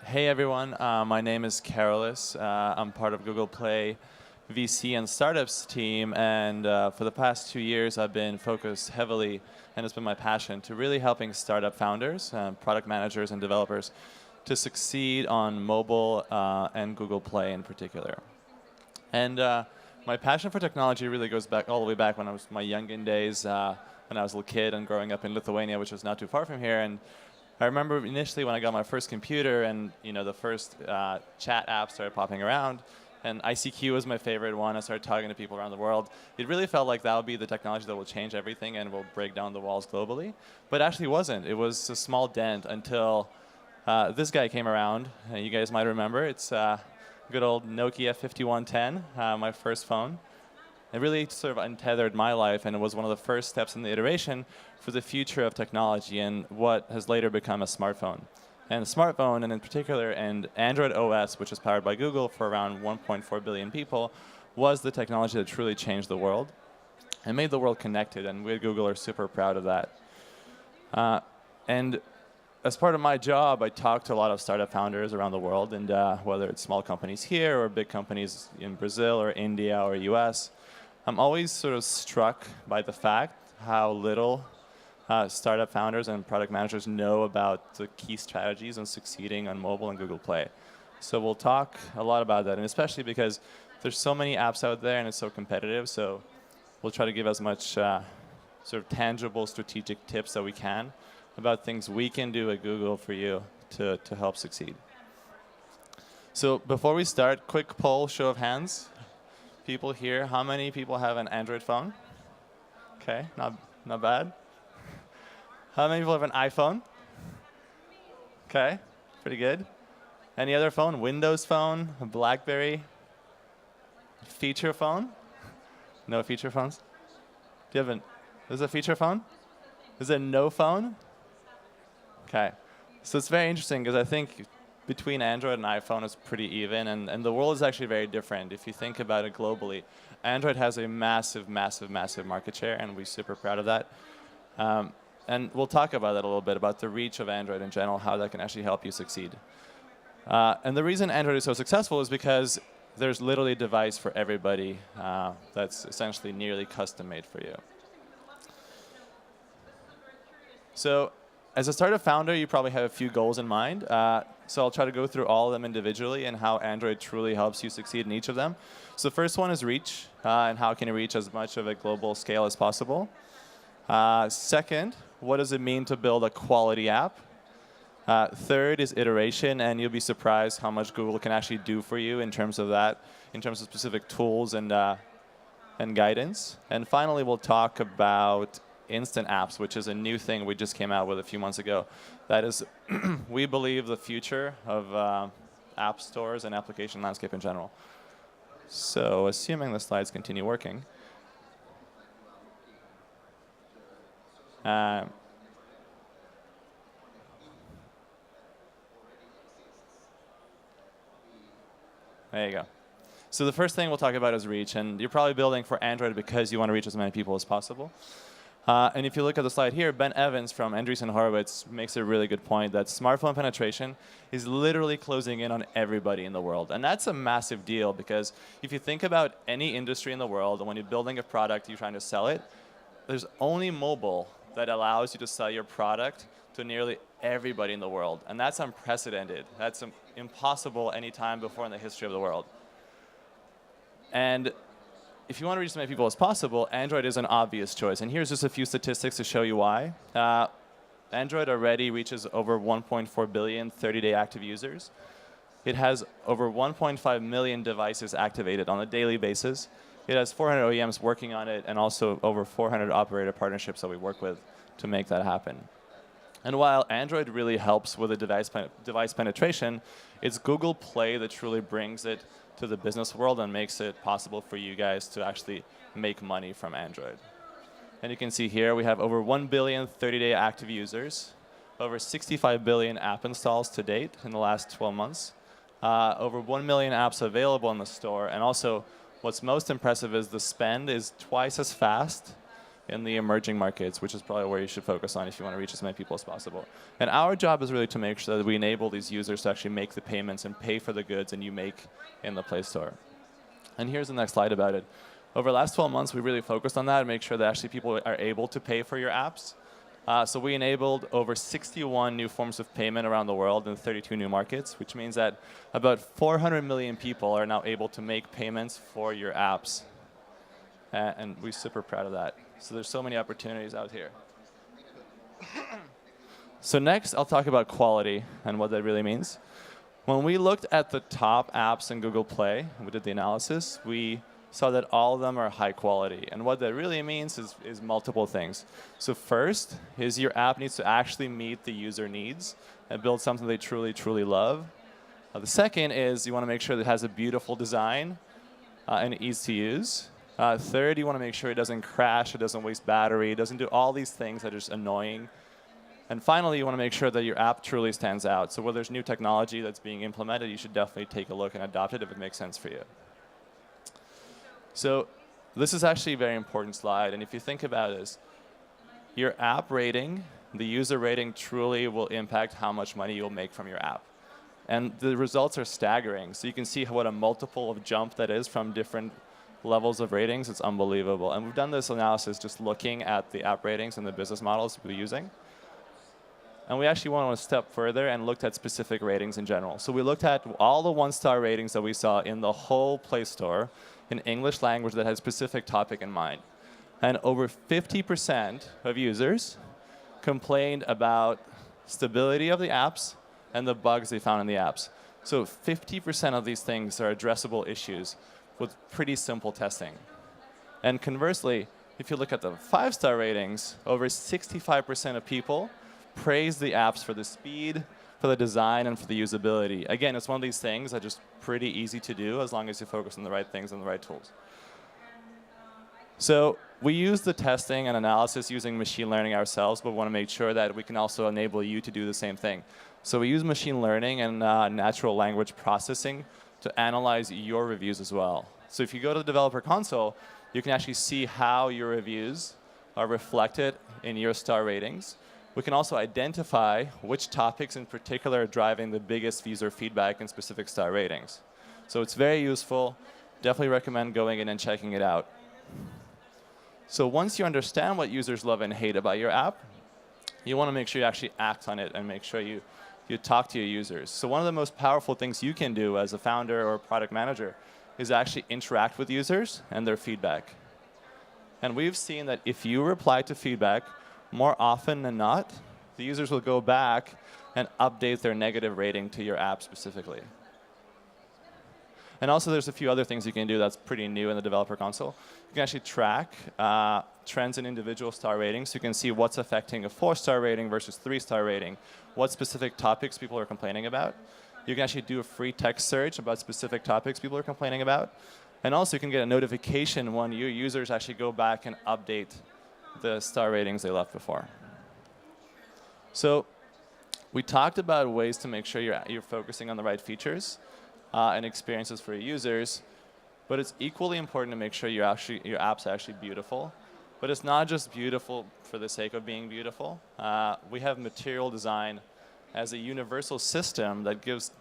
Hey everyone, my name is Karolis. I'm part of Google Play VC and startups team, and for the past 2 years I've been focused heavily, and it's been my passion, to really helping startup founders, product managers and developers to succeed on mobile and Google Play in particular. And my passion for technology really goes back all the way back when I was my youngin' days, when I was a little kid and growing up in Lithuania, which was not too far from here. And I remember initially when I got my first computer and the first chat apps started popping around, and ICQ was my favorite one. I started talking to people around the world. It really felt like that would be the technology that will change everything and will break down the walls globally. But it actually wasn't. It was a small dent until this guy came around. You guys might remember. It's good old Nokia 5110, my first phone. It really sort of untethered my life, and it was one of the first steps in the iteration for the future of technology and what has later become a smartphone. And a smartphone, and in particular, and Android OS, which is powered by Google for around 1.4 billion people, was the technology that truly changed the world and made the world connected, and we at Google are super proud of that. And as part of my job, I talk to a lot of startup founders around the world, and whether it's small companies here or big companies in Brazil or India or US, I'm always sort of struck by the fact how little startup founders and product managers know about the key strategies on succeeding on mobile and Google Play. So we'll talk a lot about that, and especially because there's so many apps out there and it's so competitive, so we'll try to give as much sort of tangible strategic tips that we can about things we can do at Google for you to help succeed. So before we start, quick poll, show of hands. People here, how many people have an Android phone? Okay, not bad. How many people have an iPhone? Okay, pretty good. Any other phone? Windows phone, a BlackBerry, feature phone? No feature phones? Do you have is it a feature phone? Is it no phone? Okay, so it's very interesting because I think between Android and iPhone is pretty even, and the world is actually very different. If you think about it globally, Android has a massive, massive, massive market share, and we're super proud of that. And we'll talk about that a little bit, about the reach of Android in general, how that can actually help you succeed. And the reason Android is so successful is because there's literally a device for everybody that's essentially nearly custom-made for you. So as a startup founder, you probably have a few goals in mind. So I'll try to go through all of them individually and how Android truly helps you succeed in each of them. So the first one is reach, and how can you reach as much of a global scale as possible. Second, what does it mean to build a quality app? Third is iteration, and you'll be surprised how much Google can actually do for you in terms of that, in terms of specific tools and guidance. And finally, we'll talk about instant apps, which is a new thing we just came out with a few months ago. That is, we believe, the future of app stores and application landscape in general. So assuming the slides continue working. There you go. So the first thing we'll talk about is reach, and you're probably building for Android because you want to reach as many people as possible. And if you look at the slide here, Ben Evans from Andreessen Horowitz makes a really good point that smartphone penetration is literally closing in on everybody in the world. And that's a massive deal because if you think about any industry in the world, and when you're building a product, you're trying to sell it, there's only mobile that allows you to sell your product to nearly everybody in the world. And that's unprecedented. That's impossible any time before in the history of the world. And if you want to reach as many people as possible, Android is an obvious choice. And here's just a few statistics to show you why. Android already reaches over 1.4 billion 30-day active users. It has over 1.5 million devices activated on a daily basis. It has 400 OEMs working on it, and also over 400 operator partnerships that we work with to make that happen. And while Android really helps with the device penetration, it's Google Play that truly brings it to the business world and makes it possible for you guys to actually make money from Android. And you can see here we have over 1 billion 30-day active users, over 65 billion app installs to date in the last 12 months, over 1 million apps available in the store, and also what's most impressive is the spend is twice as fast in the emerging markets, which is probably where you should focus on if you want to reach as many people as possible. And our job is really to make sure that we enable these users to actually make the payments and pay for the goods and you make in the Play Store. And here's the next slide about it. Over the last 12 months, we really focused on that and make sure that actually people are able to pay for your apps. So we enabled over 61 new forms of payment around the world in 32 new markets, which means that about 400 million people are now able to make payments for your apps. And we're super proud of that. So there's so many opportunities out here. So next, I'll talk about quality and what that really means. When we looked at the top apps in Google Play, and we did the analysis, we saw that all of them are high quality. And what that really means is multiple things. So first is your app needs to actually meet the user needs and build something they truly, truly love. The second is you want to make sure that it has a beautiful design and easy to use. Third, you want to make sure it doesn't crash, it doesn't waste battery, it doesn't do all these things that are just annoying. And finally, you want to make sure that your app truly stands out. So where there's new technology that's being implemented, you should definitely take a look and adopt it if it makes sense for you. So this is actually a very important slide. And if you think about this, your app rating, the user rating truly will impact how much money you'll make from your app. And the results are staggering. So you can see what a multiple of jump that is from different levels of ratings. It's unbelievable. And we've done this analysis just looking at the app ratings and the business models we're using. And we actually went a step further and looked at specific ratings in general. So we looked at all the one-star ratings that we saw in the whole Play Store in English language that had a specific topic in mind. And over 50% of users complained about stability of the apps and the bugs they found in the apps. So 50% of these things are addressable issues with pretty simple testing. And conversely, if you look at the 5-star ratings, over 65% of people praise the apps for the speed, for the design, and for the usability. Again, it's one of these things that are just pretty easy to do as long as you focus on the right things and the right tools. So we use the testing and analysis using machine learning ourselves, but we want to make sure that we can also enable you to do the same thing. So we use machine learning and natural language processing to analyze your reviews as well. So if you go to the developer console, you can actually see how your reviews are reflected in your star ratings. We can also identify which topics in particular are driving the biggest user feedback and specific star ratings. So it's very useful. Definitely recommend going in and checking it out. So once you understand what users love and hate about your app, you want to make sure you actually act on it and make sure you talk to your users. So one of the most powerful things you can do as a founder or product manager is actually interact with users and their feedback. And we've seen that if you reply to feedback, more often than not, the users will go back and update their negative rating to your app specifically. And also there's a few other things you can do that's pretty new in the developer console. You can actually track trends in individual star ratings. So you can see what's affecting a 4-star rating versus 3-star rating, what specific topics people are complaining about. You can actually do a free text search about specific topics people are complaining about. And also you can get a notification when your users actually go back and update the star ratings they left before. So we talked about ways to make sure you're focusing on the right features and experiences for your users, but it's equally important to make sure your app's actually beautiful. But it's not just beautiful for the sake of being beautiful. We have material design as a universal system that gives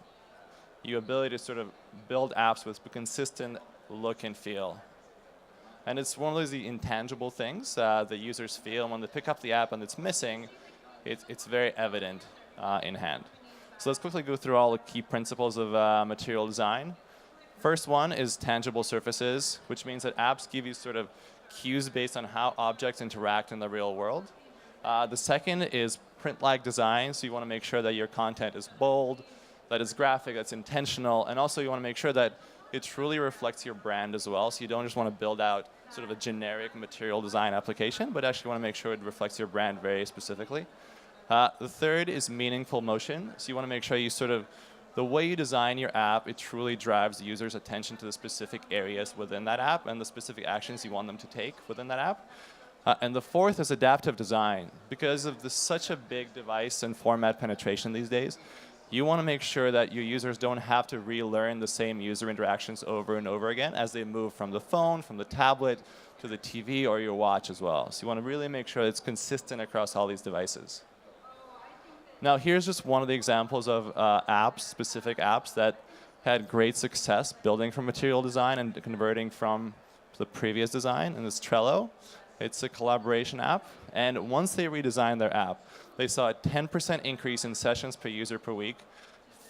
you ability to sort of build apps with consistent look and feel. And it's one of those intangible things that users feel. And when they pick up the app and it's missing, it's very evident in hand. So let's quickly go through all the key principles of material design. First one is tangible surfaces, which means that apps give you sort of cues based on how objects interact in the real world. The second is print-like design. So you want to make sure that your content is bold, that it's graphic, that's intentional. And also you want to make sure that it truly reflects your brand as well. So you don't just want to build out sort of a generic material design application, but actually want to make sure it reflects your brand very specifically. The third is meaningful motion. So you want to make sure you sort of, the way you design your app, it truly drives the user's attention to the specific areas within that app and the specific actions you want them to take within that app. And the fourth is adaptive design. Because of such a big device and format penetration these days, You want to make sure that your users don't have to relearn the same user interactions over and over again as they move from the phone, from the tablet, to the TV or your watch as well. So you want to really make sure it's consistent across all these devices. Now here's just one of the examples of apps, specific apps that had great success building from material design and converting from the previous design, and it's Trello. It's a collaboration app, and once they redesigned their app, they saw a 10% increase in sessions per user per week,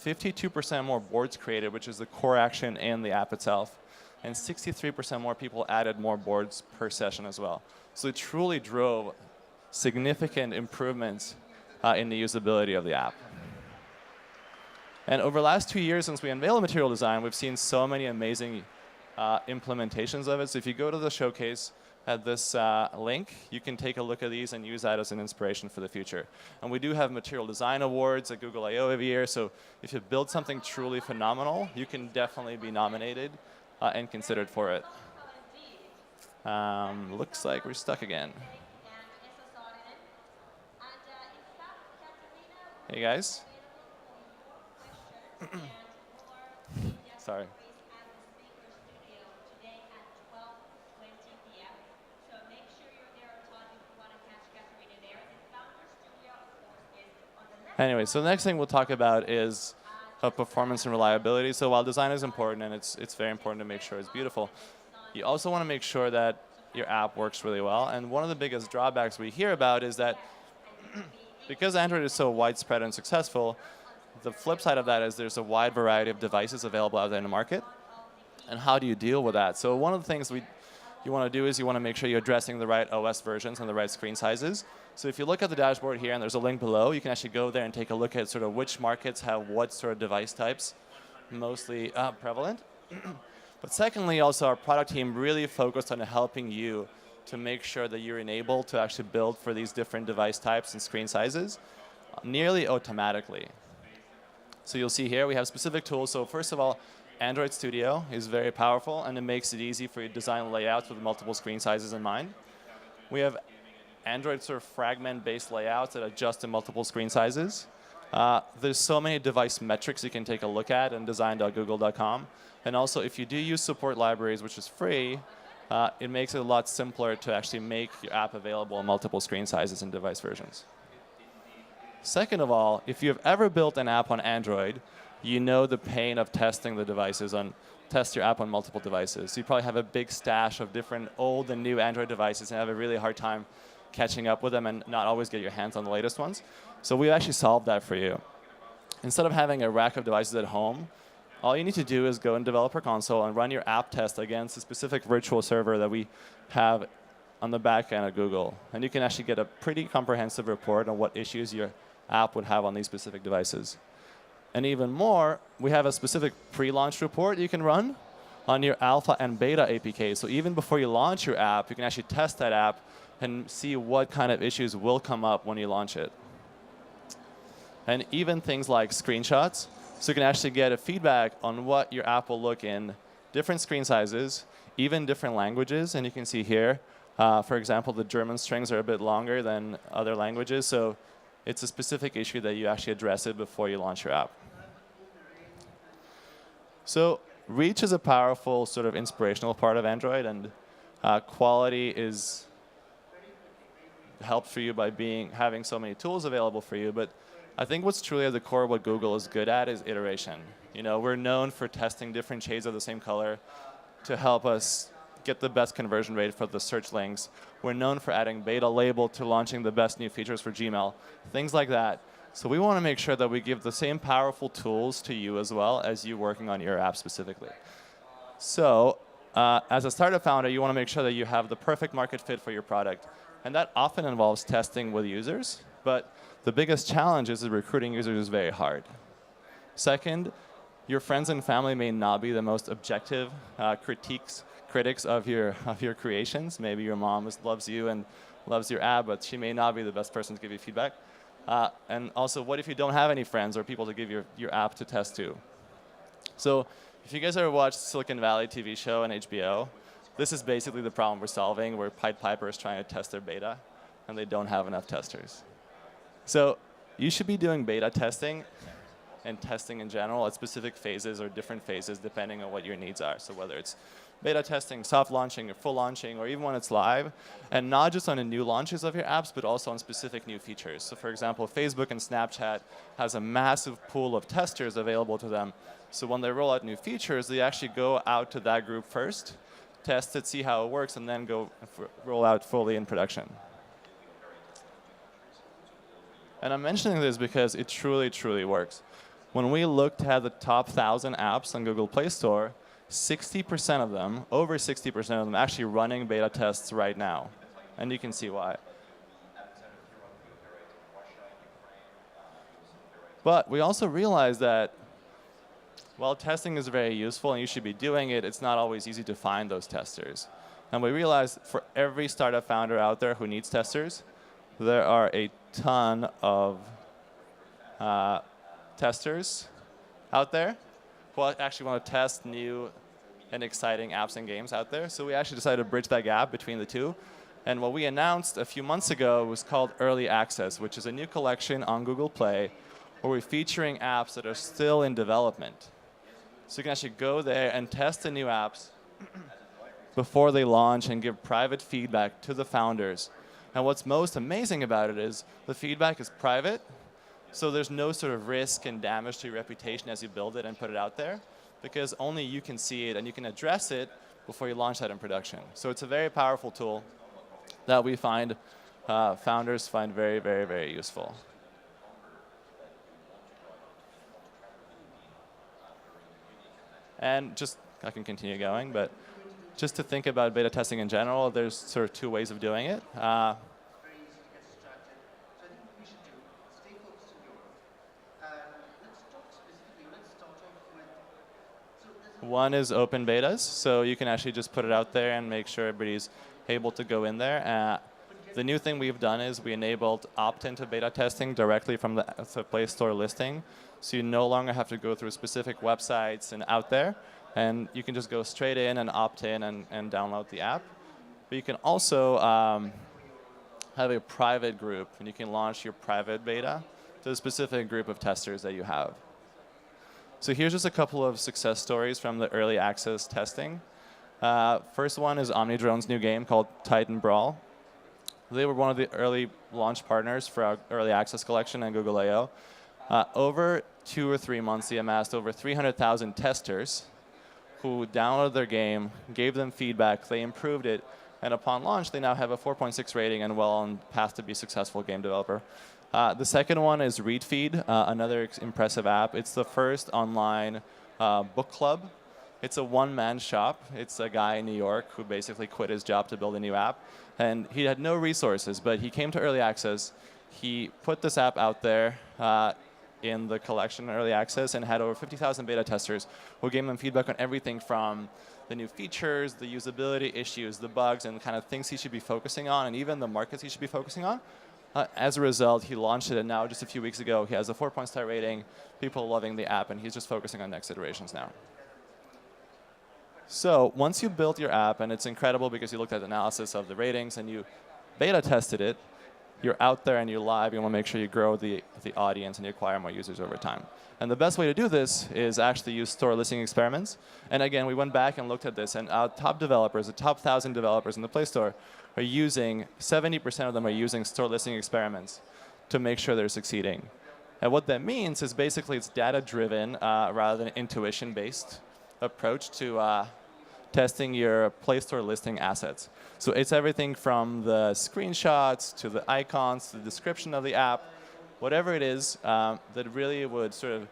52% more boards created, which is the core action in the app itself, and 63% more people added more boards per session as well. So it truly drove significant improvements in the usability of the app. And over the last 2 years since we unveiled material design, we've seen so many amazing implementations of it. So if you go to the showcase at this link, you can take a look at these and use that as an inspiration for the future. And we do have material design awards at Google I/O every year. So if you build something truly phenomenal, you can definitely be nominated and considered for it. Looks like we're stuck again. Hey guys. Sorry. Anyway, so the next thing we'll talk about is performance and reliability. So while design is important, and it's very important to make sure it's beautiful, you also want to make sure that your app works really well. And one of the biggest drawbacks we hear about is that because Android is so widespread and successful, the flip side of that is there's a wide variety of devices available out there in the market. And how do you deal with that? So one of the things you want to do is you want to make sure you're addressing the right OS versions and the right screen sizes. So if you look at the dashboard here, and there's a link below, you can actually go there and take a look at sort of which markets have what sort of device types mostly prevalent. But secondly, also our product team really focused on helping you to make sure that you're enabled to actually build for these different device types and screen sizes nearly automatically. So you'll see here we have specific tools. So first of all, Android Studio is very powerful, and it makes it easy for you to design layouts with multiple screen sizes in mind. We have Android sort of fragment-based layouts that adjust to multiple screen sizes. There's so many device metrics you can take a look at in design.google.com. And also, if you do use support libraries, which is free, it makes it a lot simpler to actually make your app available in multiple screen sizes and device versions. Second of all, if you've ever built an app on Android, you know the pain of testing the devices test your app on multiple devices. So you probably have a big stash of different old and new Android devices and have a really hard time catching up with them and not always get your hands on the latest ones. So we actually solved that for you. Instead of having a rack of devices at home, all you need to do is go in Developer Console and run your app test against a specific virtual server that we have on the back end of Google. And you can actually get a pretty comprehensive report on what issues your app would have on these specific devices. And even more, we have a specific pre-launch report you can run on your alpha and beta APK. So even before you launch your app, you can actually test that app and see what kind of issues will come up when you launch it. And even things like screenshots. So you can actually get a feedback on what your app will look in different screen sizes, even different languages. And you can see here, for example, the German strings are a bit longer than other languages. So it's a specific issue that you actually address it before you launch your app. So reach is a powerful sort of inspirational part of Android, and quality is helped for you by having so many tools available for you. But I think what's truly at the core of what Google is good at is iteration. You know, we're known for testing different shades of the same color to help us get the best conversion rate for the search links. We're known for adding beta label to launching the best new features for Gmail, things like that. So we want to make sure that we give the same powerful tools to you as well as you working on your app specifically. So as a startup founder, you want to make sure that you have the perfect market fit for your product. And that often involves testing with users. But the biggest challenge is that recruiting users is very hard. Second, your friends and family may not be the most objective critics of your creations. Maybe your mom loves you and loves your app, but she may not be the best person to give you feedback. And also, what if you don't have any friends or people to give your app to test to? So if you guys ever watched Silicon Valley TV show on HBO, this is basically the problem we're solving, where Pied Piper is trying to test their beta, and they don't have enough testers. So you should be doing beta testing and testing in general at specific phases or different phases depending on what your needs are. So whether it's beta testing, soft launching, or full launching, or even when it's live, and not just on the new launches of your apps, but also on specific new features. So for example, Facebook and Snapchat has a massive pool of testers available to them. So when they roll out new features, they actually go out to that group first, test it, see how it works, and then go roll out fully in production. And I'm mentioning this because it truly, truly works. When we looked at the top 1,000 apps on Google Play Store, 60% of them, over 60% of them, actually running beta tests right now. And you can see why. But we also realized that while testing is very useful and you should be doing it, it's not always easy to find those testers. And we realized for every startup founder out there who needs testers, there are a ton of testers out there who actually want to test new and exciting apps and games out there. So we actually decided to bridge that gap between the two. And what we announced a few months ago was called Early Access, which is a new collection on Google Play where we're featuring apps that are still in development. So you can actually go there and test the new apps before they launch and give private feedback to the founders. And what's most amazing about it is the feedback is private, so there's no sort of risk and damage to your reputation as you build it and put it out there, because only you can see it and you can address it before you launch that in production. So it's a very powerful tool that we find founders find very, very, very useful. And just, I can continue going, but just to think about beta testing in general, there's sort of two ways of doing it. One is open betas, so you can actually just put it out there and make sure everybody's able to go in there. The new thing we've done is we enabled opt-in to beta testing directly from the Play Store listing, so you no longer have to go through specific websites and out there, and you can just go straight in and opt in and download the app. But you can also have a private group, and you can launch your private beta to a specific group of testers that you have. So here's just a couple of success stories from the early access testing. First one is OmniDrone's new game called Titan Brawl. They were one of the early launch partners for our early access collection and Google I/O. Over 2 or 3 months, they amassed over 300,000 testers who downloaded their game, gave them feedback, they improved it, and upon launch, they now have a 4.6 rating and well on path to be a successful game developer. The second one is ReadFeed, another impressive app. It's the first online book club. It's a one-man shop. It's a guy in New York who basically quit his job to build a new app. And he had no resources, but he came to early access. He put this app out there in the collection early access and had over 50,000 beta testers who gave him feedback on everything from the new features, the usability issues, the bugs, and the kind of things he should be focusing on, and even the markets he should be focusing on. As a result, he launched it, and now just a few weeks ago, he has a 4-star rating. People are loving the app, and he's just focusing on next iterations now. So once you built your app, and it's incredible because you looked at the analysis of the ratings and you beta tested it, you're out there and you're live. You want to make sure you grow the audience and you acquire more users over time. And the best way to do this is actually use store listing experiments. And again, we went back and looked at this, and our top developers, the top 1,000 developers in the Play Store, are using, 70% of them are using store listing experiments to make sure they're succeeding. And what that means is basically it's data-driven rather than intuition-based approach to testing your Play Store listing assets. So it's everything from the screenshots to the icons to the description of the app, whatever it is that really would sort of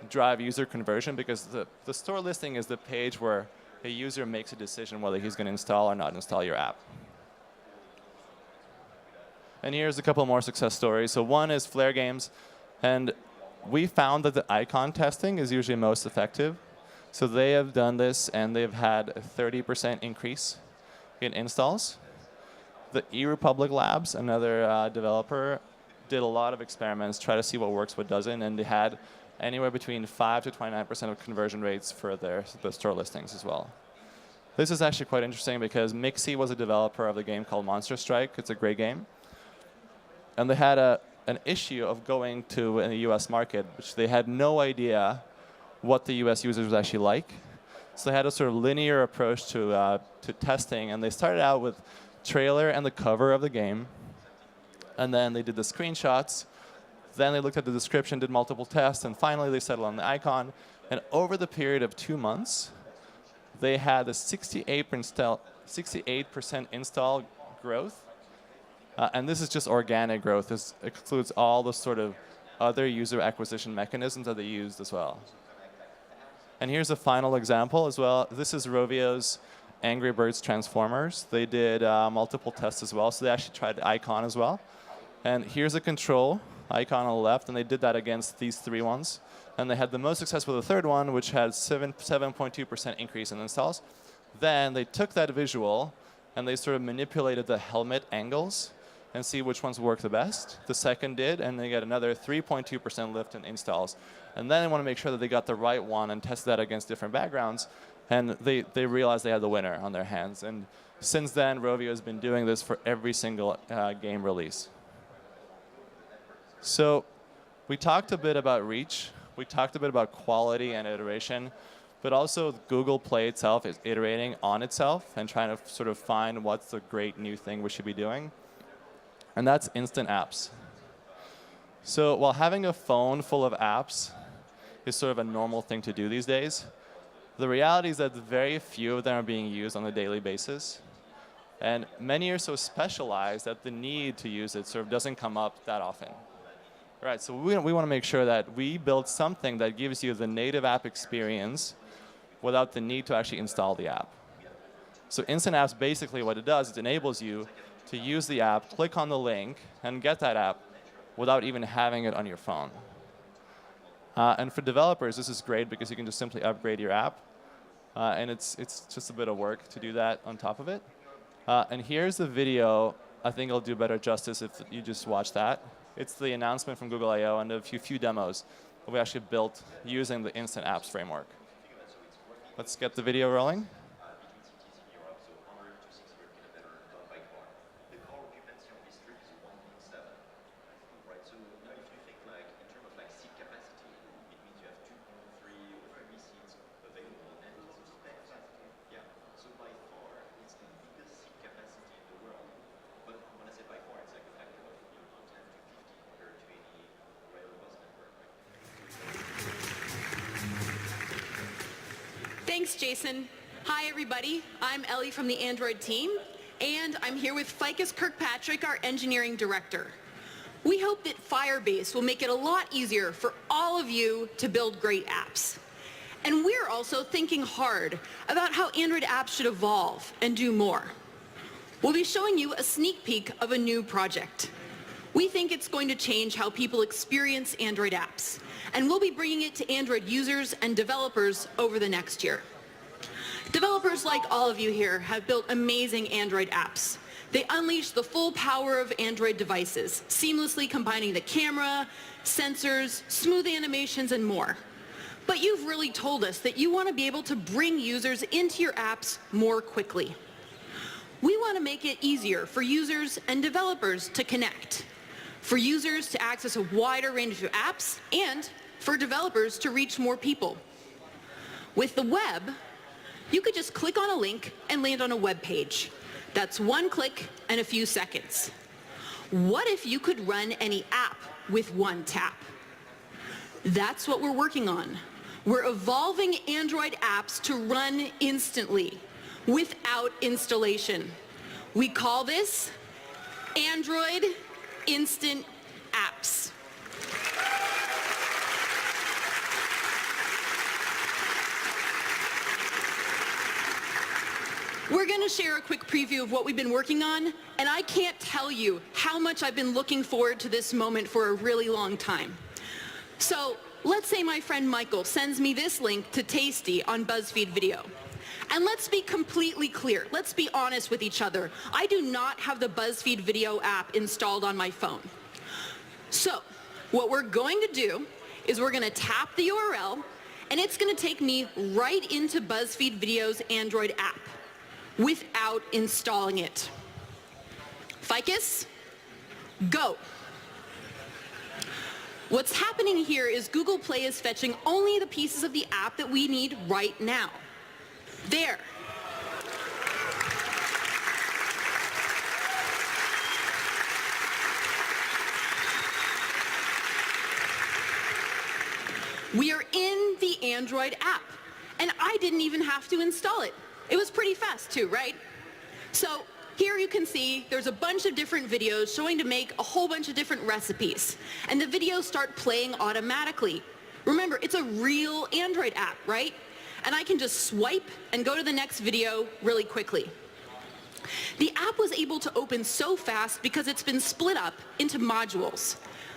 drive user conversion, because the store listing is the page where a user makes a decision whether he's going to install or not install your app. And here's a couple more success stories. So one is Flare Games, and we found that the icon testing is usually most effective. So they have done this, and they've had a 30% increase in installs. The eRepublic Labs, another developer, did a lot of experiments, try to see what works, what doesn't, and they had anywhere between 5 to 29% of conversion rates for the store listings as well. This is actually quite interesting because Mixi was a developer of the game called Monster Strike. It's a great game. And they had a an issue of going to a US market, which they had no idea what the US users was actually like. So they had a sort of linear approach to testing, and they started out with trailer and the cover of the game, and then they did the screenshots, then they looked at the description, did multiple tests, and finally they settled on the icon. And over the period of 2 months, they had a 68% install growth. And this is just organic growth. This excludes all the sort of other user acquisition mechanisms that they used as well. And here's a final example as well. This is Rovio's Angry Birds Transformers. They did multiple tests as well, so they actually tried the icon as well. And here's a control icon on the left, and they did that against these 3 ones. And they had the most success with the third one, which had 7.2% increase in installs. Then they took that visual, and they sort of manipulated the helmet angles and see which ones work the best. The second did, and they got another 3.2% lift in installs. And then they want to make sure that they got the right one and test that against different backgrounds. And they realized they had the winner on their hands. And since then, Rovio has been doing this for every single game release. So we talked a bit about reach. We talked a bit about quality and iteration. But also, Google Play itself is iterating on itself and trying to sort of find what's the great new thing we should be doing. And that's instant apps. So while having a phone full of apps is sort of a normal thing to do these days, the reality is that very few of them are being used on a daily basis. And many are so specialized that the need to use it sort of doesn't come up that often. Right, so we want to make sure that we build something that gives you the native app experience without the need to actually install the app. So instant apps, basically what it does is it enables you to use the app, click on the link, and get that app without even having it on your phone. And for developers, this is great because you can just simply upgrade your app. And it's just a bit of work to do that on top of it. And here's the video. I think I'll do better justice if you just watch that. It's the announcement from Google I/O and a few demos that we actually built using the Instant Apps framework. Let's get the video rolling. Thanks, Jason. Hi, everybody. I'm Ellie from the Android team, and I'm here with Ficus Kirkpatrick, our engineering director. We hope that Firebase will make it a lot easier for all of you to build great apps. And we're also thinking hard about how Android apps should evolve and do more. We'll be showing you a sneak peek of a new project. We think it's going to change how people experience Android apps, and we'll be bringing it to Android users and developers over the next year. Developers like all of you here have built amazing Android apps. They unleash the full power of Android devices, seamlessly combining the camera, sensors, smooth animations, and more. But you've really told us that you want to be able to bring users into your apps more quickly. We want to make it easier for users and developers to connect, for users to access a wider range of apps, and for developers to reach more people. With the web, you could just click on a link and land on a web page. That's one click and a few seconds. What if you could run any app with one tap? That's what we're working on. We're evolving Android apps to run instantly, without installation. We call this Android Instant Apps. We're going to share a quick preview of what we've been working on, and I can't tell you how much I've been looking forward to this moment for a really long time. So let's say my friend Michael sends me this link to Tasty on BuzzFeed Video. And let's be completely clear. Let's be honest with each other. I do not have the BuzzFeed Video app installed on my phone. So what we're going to do is we're going to tap the URL, and it's going to take me right into BuzzFeed Video's Android app without installing it. Ficus, go. What's happening here is Google Play is fetching only the pieces of the app that we need right now. There. We are in the Android app, and I didn't even have to install it. It was pretty fast too, right? So here you can see there's a bunch of different videos showing to make a whole bunch of different recipes, and the videos start playing automatically. Remember, it's a real Android app, right? And I can just swipe and go to the next video really quickly. The app was able to open so fast because it's been split up into modules.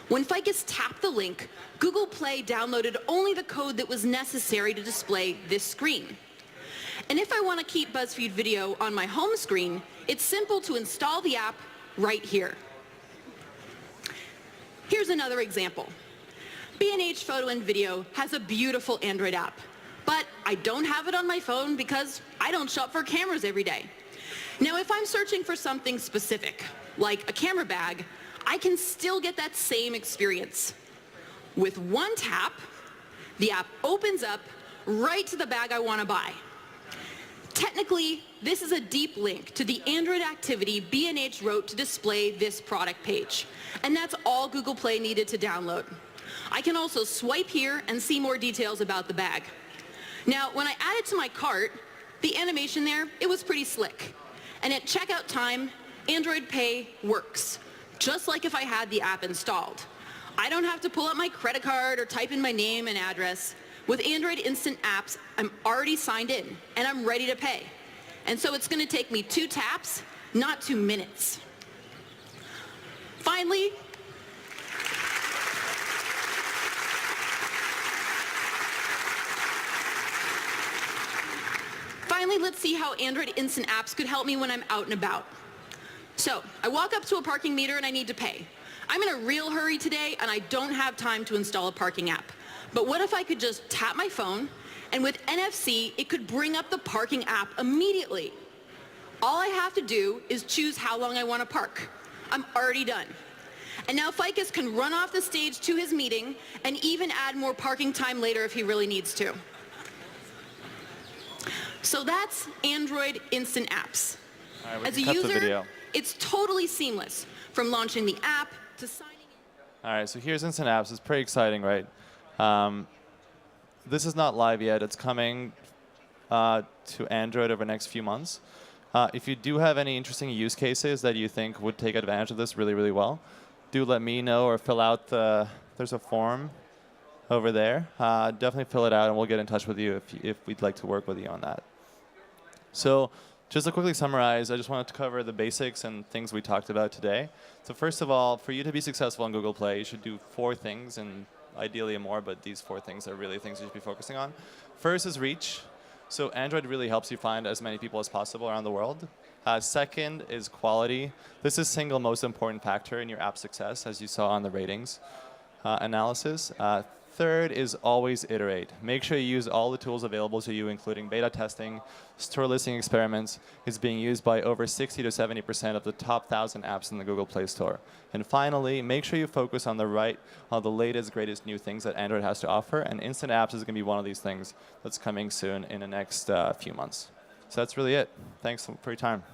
When Ficus tapped the link, Google Play downloaded only the code that was necessary to display this screen. And if I want to keep BuzzFeed Video on my home screen, it's simple to install the app right here. Here's another example. B&H Photo and Video has a beautiful Android app, but I don't have it on my phone because I don't shop for cameras every day. Now, if I'm searching for something specific, like a camera bag, I can still get that same experience. With one tap, the app opens up right to the bag I want to buy. Technically, this is a deep link to the Android activity B&H wrote to display this product page. And that's all Google Play needed to download. I can also swipe here and see more details about the bag. Now, when I add it to my cart, the animation there, it was pretty slick. And at checkout time, Android Pay works, just like if I had the app installed. I don't have to pull out my credit card or type in my name and address. With Android Instant Apps, I'm already signed in, and I'm ready to pay. And so it's going to take me 2 taps, not 2 minutes. Finally, let's see how Android Instant Apps could help me when I'm out and about. So, I walk up to a parking meter and I need to pay. I'm in a real hurry today and I don't have time to install a parking app. But what if I could just tap my phone, and with NFC, it could bring up the parking app immediately. All I have to do is choose how long I want to park. I'm already done. And now Ficus can run off the stage to his meeting and even add more parking time later if he really needs to. So that's Android Instant Apps. All right, as a user, it's totally seamless, from launching the app to signing in. All right, so here's Instant Apps. It's pretty exciting, right? This is not live yet. It's coming to Android over the next few months. If you do have any interesting use cases that you think would take advantage of this really, really well, do let me know or fill out there's a form over there. Definitely fill it out and we'll get in touch with you if we'd like to work with you on that. So just to quickly summarize, I just wanted to cover the basics and things we talked about today. So first of all, for you to be successful on Google Play, you should do 4 things, and ideally more, but these 4 things are really things you should be focusing on. First is reach. So Android really helps you find as many people as possible around the world. Second is quality. This is single most important factor in your app success, as you saw on the ratings analysis. Third is always iterate. Make sure you use all the tools available to you, including beta testing, store listing experiments. It's being used by over 60 to 70% of the top 1,000 apps in the Google Play Store. And finally, make sure you focus on the latest, greatest new things that Android has to offer. And Instant Apps is going to be one of these things that's coming soon in the next few months. So that's really it. Thanks for your time.